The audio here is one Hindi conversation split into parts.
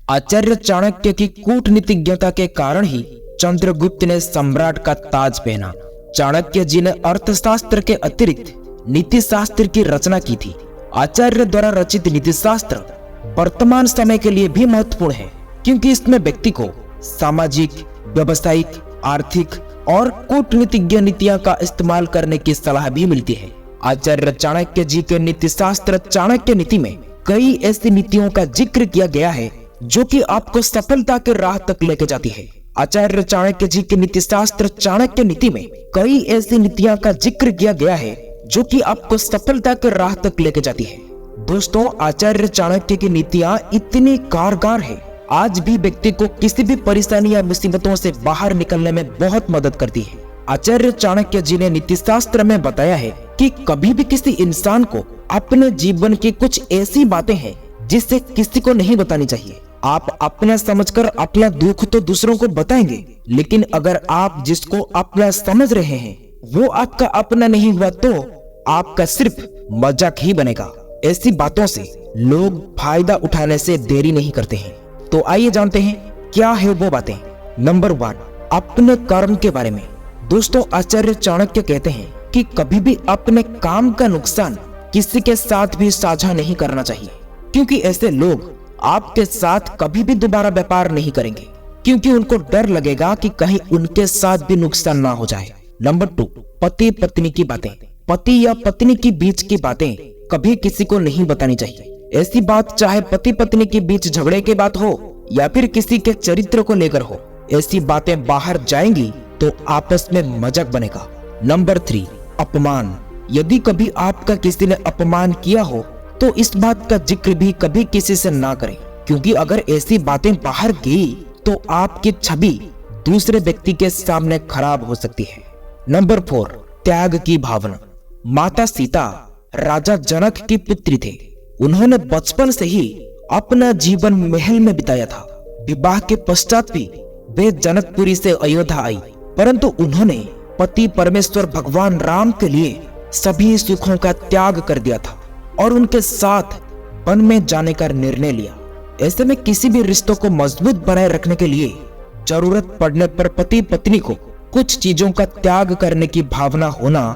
आचार्य चाणक्य की कूटनीतिज्ञता के कारण ही चंद्रगुप्त ने सम्राट का ताज पहना। चाणक्य जी ने अर्थशास्त्र के अतिरिक्त नीति शास्त्र की रचना की थी। आचार्य द्वारा रचित नीति शास्त्र वर्तमान समय के लिए भी महत्वपूर्ण है, क्योंकि इसमें व्यक्ति को सामाजिक, व्यावसायिक, आर्थिक और कूटनीतिज्ञ नीतियां का इस्तेमाल करने की सलाह भी मिलती है। आचार्य चाणक्य जी के नीति शास्त्र चाणक्य नीति में कई ऐसी नीतियों का जिक्र किया गया है जो कि आपको सफलता के राह तक लेके जाती है। आचार्य चाणक्य जी के नीति शास्त्र चाणक्य नीति में कई ऐसी नीतियां का जिक्र किया गया है जो कि आपको सफलता के राह तक लेके जाती है। दोस्तों, आचार्य चाणक्य की नीतियां इतनी कारगर है, आज भी व्यक्ति को किसी भी परेशानी या मुसीबतों से बाहर निकलने में बहुत मदद करती है। आचार्य चाणक्य जी ने नीति शास्त्र में बताया है कि कभी भी किसी इंसान को अपने जीवन की कुछ ऐसी बातें हैं जिससे किसी को नहीं बतानी चाहिए। आप अपना समझकर अपना दुख तो दूसरों को बताएंगे, लेकिन अगर आप जिसको अपना समझ रहे हैं वो आपका अपना नहीं हुआ तो आपका सिर्फ मजाक ही बनेगा। ऐसी बातों से लोग फायदा उठाने से देरी नहीं करते हैं। तो आइए जानते हैं क्या है वो बातें। नंबर 1, अपने कर्म के बारे में। दोस्तों, आचार्य चाणक्य कहते हैं कि कभी भी अपने काम का नुकसान किसी के साथ भी साझा नहीं करना चाहिए, क्योंकि ऐसे लोग आपके साथ कभी भी दोबारा व्यापार नहीं करेंगे, क्योंकि उनको डर लगेगा कि कहीं उनके साथ भी नुकसान ना हो जाए। नंबर 2, पति पत्नी की बातें। पति या पत्नी के बीच की बातें कभी किसी को नहीं बतानी चाहिए। ऐसी बात चाहे पति पत्नी के बीच झगड़े की बात हो या फिर किसी के चरित्र को लेकर हो, ऐसी बातें बाहर जाएंगी तो आपस में मजाक बनेगा। नंबर 3, अपमान। यदि कभी आपका किसी ने अपमान किया हो तो इस बात का जिक्र भी कभी किसी से ना करें, क्योंकि अगर ऐसी बातें बाहर गई तो आपकी छवि दूसरे व्यक्ति के सामने खराब हो सकती है। नंबर 4, त्याग की भावना। माता सीता राजा जनक की पुत्री थे। उन्होंने बचपन से ही अपना जीवन महल में बिताया था। विवाह के पश्चात भी वे जनकपुरी से अयोध्या आई, परंतु उन्होंने पति परमेश्वर भगवान राम के लिए सभी सुखों का त्याग कर दिया था और उनके साथ वन में जाने का निर्णय लिया। ऐसे में किसी भी रिश्तों को मजबूत बनाए रखने के लिए जरूरत पड़ने पर पति पत्नी को कुछ चीजों का त्याग करने की भावना होना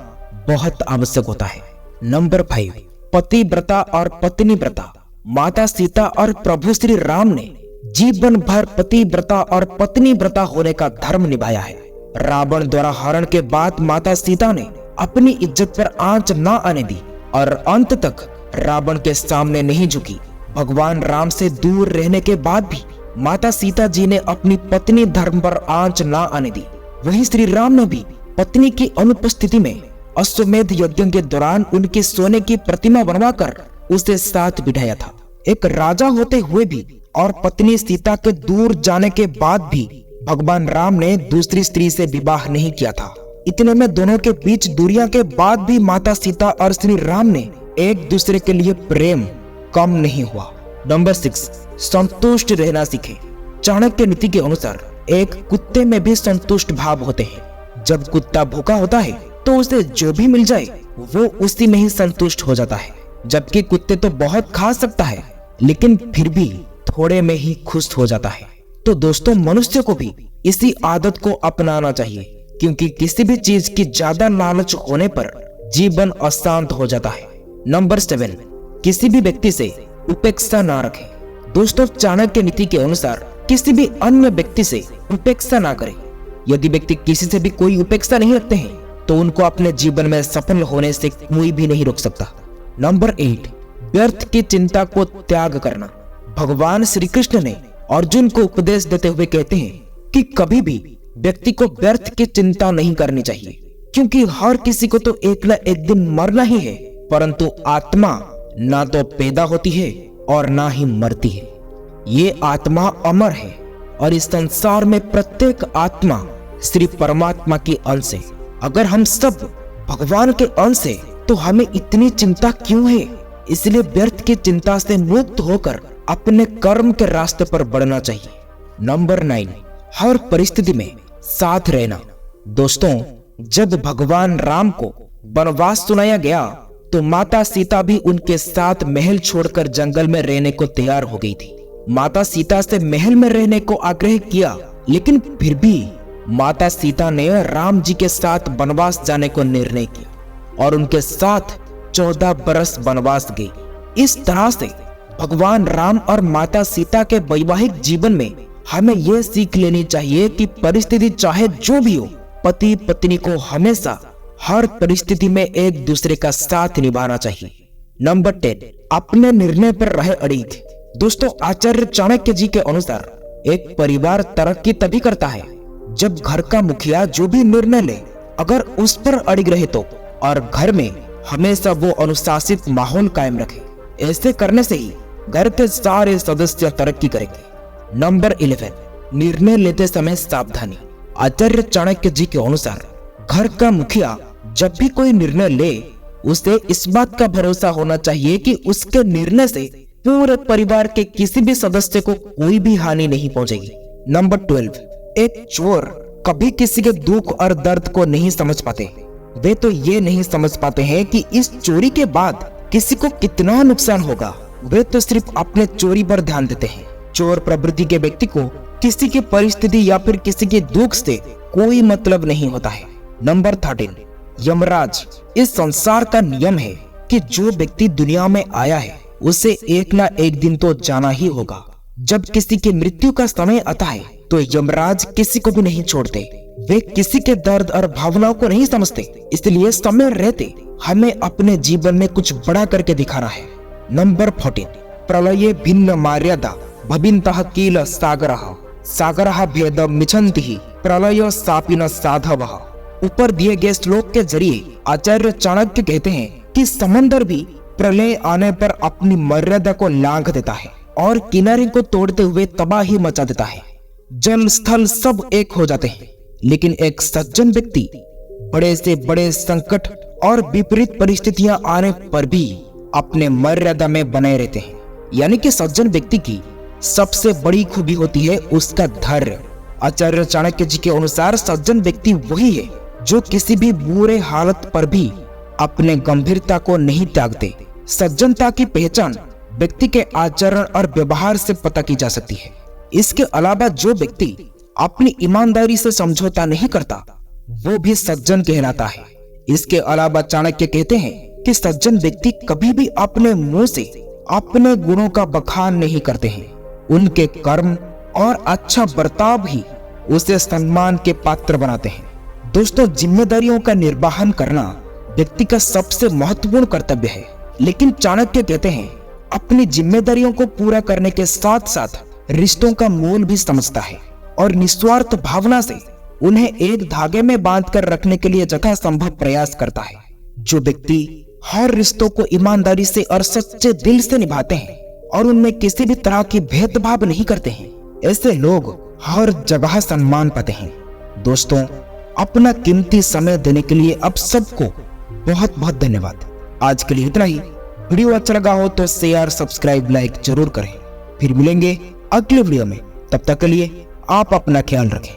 बहुत आवश्यक होता है। नंबर 5, पतिव्रता और पत्नी व्रता। माता सीता और प्रभु श्री राम ने जीवन भर पतिव्रता और पत्नी व्रता होने का धर्म निभाया है। रावण द्वारा हरण के बाद माता सीता ने अपनी इज्जत पर आंच न आने दी और अंत तक रावण के सामने नहीं झुकी। भगवान राम से दूर रहने के बाद भी माता सीता जी ने अपनी पत्नी धर्म पर आंच न आने दी। वहीं श्री राम ने भी पत्नी की अनुपस्थिति में अश्वमेध यज्ञ के दौरान उनकी सोने की प्रतिमा बनवाकर उसे साथ बिठाया था। एक राजा होते हुए भी और पत्नी सीता के दूर जाने के बाद भी भगवान राम ने दूसरी स्त्री से विवाह नहीं किया था। इतने में दोनों के बीच दूरियां के बाद भी माता सीता और श्री राम ने एक दूसरे के लिए प्रेम कम नहीं हुआ। नंबर 6, संतुष्ट रहना सीखे। चाणक्य नीति के अनुसार एक कुत्ते में भी संतुष्ट भाव होते हैं। जब कुत्ता भूखा होता है तो उसे जो भी मिल जाए वो उसी में ही संतुष्ट हो जाता है, जबकि कुत्ते तो बहुत खा सकता है लेकिन फिर भी थोड़े में ही खुश हो जाता है। तो दोस्तों, मनुष्य को भी इसी आदत को अपनाना चाहिए, क्योंकि किसी भी चीज की ज्यादा लालच होने पर जीवन अशांत हो जाता है। नंबर 7, किसी भी व्यक्ति से उपेक्षा ना रखें। दोस्तों, चाणक्य नीति के अनुसार किसी भी अन्य व्यक्ति से उपेक्षा ना करें। यदि व्यक्ति किसी से भी कोई उपेक्षा नहीं रखते हैं तो उनको अपने जीवन में सफल होने से कोई भी नहीं रोक सकता। नंबर 8, व्यर्थ की चिंता को त्याग करना। भगवान श्री कृष्ण ने अर्जुन को उपदेश देते हुए कहते हैं कि कभी भी व्यक्ति को व्यर्थ की चिंता नहीं करनी चाहिए, क्योंकि हर किसी को तो एक न एक दिन मरना ही है, परंतु आत्मा ना तो पैदा होती है और ना ही मरती है। ये आत्मा अमर है और इस संसार में प्रत्येक आत्मा श्री परमात्मा की अंश है। अगर हम सब भगवान के अंश है तो हमें इतनी चिंता क्यों है? इसलिए व्यर्थ की चिंता से मुक्त होकर अपने कर्म के रास्ते पर बढ़ना चाहिए। नंबर 9, हर परिस्थिति में साथ रहना। दोस्तों, जब भगवान राम को वनवास सुनाया गया तो माता सीता भी उनके साथ महल छोड़कर जंगल में रहने को तैयार हो गई थी। माता सीता से महल में रहने को आग्रह किया, लेकिन फिर भी माता सीता ने राम जी के साथ वनवास जाने को निर्णय किया और उनके साथ 14 बरस वनवास गए। इस तरह से भगवान राम और माता सीता के वैवाहिक जीवन में हमें यह सीख लेनी चाहिए कि परिस्थिति चाहे जो भी हो, पति पत्नी को हमेशा हर परिस्थिति में एक दूसरे का साथ निभाना चाहिए। नंबर 10, अपने निर्णय पर रहे अड़िग। दोस्तों, आचार्य चाणक्य जी के अनुसार एक परिवार तरक्की तभी करता है जब घर का मुखिया जो भी निर्णय ले अगर उस पर अड़िग रहे तो, और घर में हमेशा वो अनुशासित माहौल कायम रखे। ऐसे करने से ही घर के सारे सदस्य तरक्की करेंगे। नंबर 11, निर्णय लेते समय सावधानी। आचार्य चाणक्य जी के अनुसार घर का मुखिया जब भी कोई निर्णय ले उसे इस बात का भरोसा होना चाहिए कि उसके निर्णय से पूरे परिवार के किसी भी सदस्य को कोई भी हानि नहीं पहुंचेगी। नंबर 12, एक चोर कभी किसी के दुख और दर्द को नहीं समझ पाते। वे तो ये नहीं समझ पाते हैं कि इस चोरी के बाद किसी को कितना नुकसान होगा। वे तो सिर्फ अपने चोरी पर ध्यान देते हैं। चोर प्रवृत्ति के व्यक्ति को किसी की परिस्थिति या फिर किसी के दुख से कोई मतलब नहीं होता है। नंबर 13, यमराज। इस संसार का नियम है कि जो व्यक्ति दुनिया में आया है उसे एक ना एक दिन तो जाना ही होगा। जब किसी की मृत्यु का समय आता है तो यमराज किसी को भी नहीं छोड़ते। वे किसी के दर्द और भावनाओं को नहीं समझते, इसलिए समय रहते हमें अपने जीवन में कुछ बड़ा करके दिखाना है। नंबर 14, प्रलये भिन्न मर्यादा भविन्तः किल सागरः सागरः भेदं मिच्छन्ति प्रलयो सापि न साधवः। ऊपर दिए गए श्लोक के जरिए आचार्य चाणक्य कहते हैं कि समंदर भी प्रलय आने पर अपनी मर्यादा को लांघ देता है और किनारे को तोड़ते हुए तबाही मचा देता है। जल स्थल सब एक हो जाते हैं, लेकिन एक सज्जन व्यक्ति बड़े से बड़े संकट और विपरीत परिस्थितियां आने पर भी अपने मर्यादा में बने रहते हैं। यानी कि सज्जन व्यक्ति की सबसे बड़ी खूबी होती है उसका धैर्य। आचार्य चाणक्य जी के अनुसार सज्जन व्यक्ति वही है जो किसी भी बुरे हालत पर भी अपने गंभीरता को नहीं त्यागते। सज्जनता की पहचान व्यक्ति के आचरण और व्यवहार से पता की जा सकती है। इसके अलावा जो व्यक्ति अपनी ईमानदारी से समझौता नहीं करता वो भी सज्जन कहलाता है। इसके अलावा चाणक्य कहते हैं कि सज्जन व्यक्ति कभी भी अपने मुंह से अपने गुणों का बखान नहीं करते हैं। उनके कर्म और अच्छा बर्ताव ही उसे सम्मान के पात्र बनाते हैं। दोस्तों, जिम्मेदारियों का निर्वहन करना व्यक्ति का सबसे महत्वपूर्ण कर्तव्य है, लेकिन चाणक्य कहते हैं अपनी जिम्मेदारियों को पूरा करने के साथ साथ रिश्तों का मोल भी समझता है और निस्वार्थ भावना से उन्हें एक धागे में बांध कर रखने के लिए यथासंभव प्रयास करता है। जो व्यक्ति हर रिश्तों को ईमानदारी से और सच्चे दिल से निभाते हैं और उनमें किसी भी तरह की भेदभाव नहीं करते हैं, ऐसे लोग हर जगह सम्मान पाते हैं। दोस्तों, अपना कीमती समय देने के लिए आप सबको बहुत बहुत धन्यवाद। आज के लिए इतना ही। वीडियो अच्छा लगा हो तो शेयर, सब्सक्राइब, लाइक जरूर करें। फिर मिलेंगे अगले वीडियो में। तब तक के लिए आप अपना ख्याल रखें।